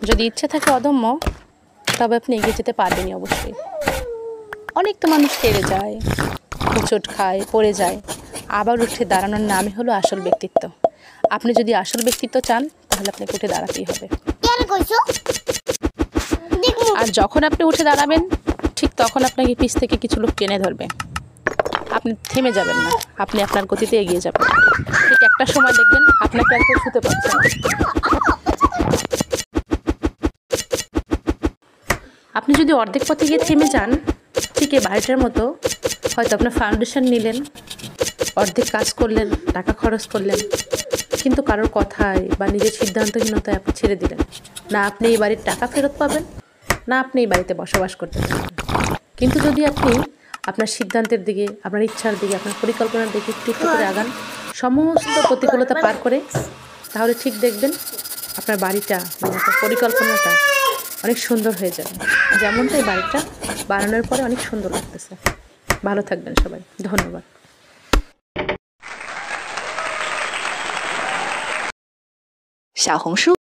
যদি ইচ্ছে থাকে অদম্য, তবে আপনি এগিয়ে যেতে পারবেনই অবশ্যই। অনেক তো মানুষ হেরে যায়, হোঁচট খায়, পড়ে যায়, আবার উঠে দাঁড়ানোর নামই হলো আসল ব্যক্তিত্ব। আপনি যদি আসল ব্যক্তিত্ব চান, তাহলে আপনাকে উঠে দাঁড়াতেই হবে। আর যখন আপনি উঠে দাঁড়াবেন, ঠিক তখন আপনাকে পিছ থেকে কিছু লোক টেনে ধরবে। আপনি থেমে যাবেন না, আপনি আপনার গতিতে এগিয়ে যাবেন। ঠিক একটা সময় দেখবেন আপনাকে আর কেউ ছুতে পারছে না। আপনি যদি অর্ধেক পথে গিয়ে থেমে যান, ঠিক এই বাড়িটার মতো, হয়তো আপনার ফাউন্ডেশন নিলেন, অর্ধেক কাজ করলেন, টাকা খরচ করলেন, কিন্তু কারোর কথায় বা নিজের সিদ্ধান্তহীনতায় আপনি ছেড়ে দিলেন। না আপনি এই বাড়ির টাকা ফেরত পাবেন, না আপনি এই বাড়িতে বসবাস করতে পারবেন। কিন্তু যদি আপনি আপনার সিদ্ধান্তের দিকে, আপনার ইচ্ছার দিকে, আপনার পরিকল্পনার দিকে একটু একটু করে আগান, সমস্ত প্রতিকূলতা পার করে, তাহলে ঠিক দেখবেন আপনার বাড়িটা মানে আপনার পরিকল্পনাটা অনেক সুন্দর হয়ে যাবে। যেমনটা এই বাড়িটা বানানোর পরে অনেক সুন্দর লাগতেছে। ভালো থাকবেন সবাই, ধন্যবাদ।小红书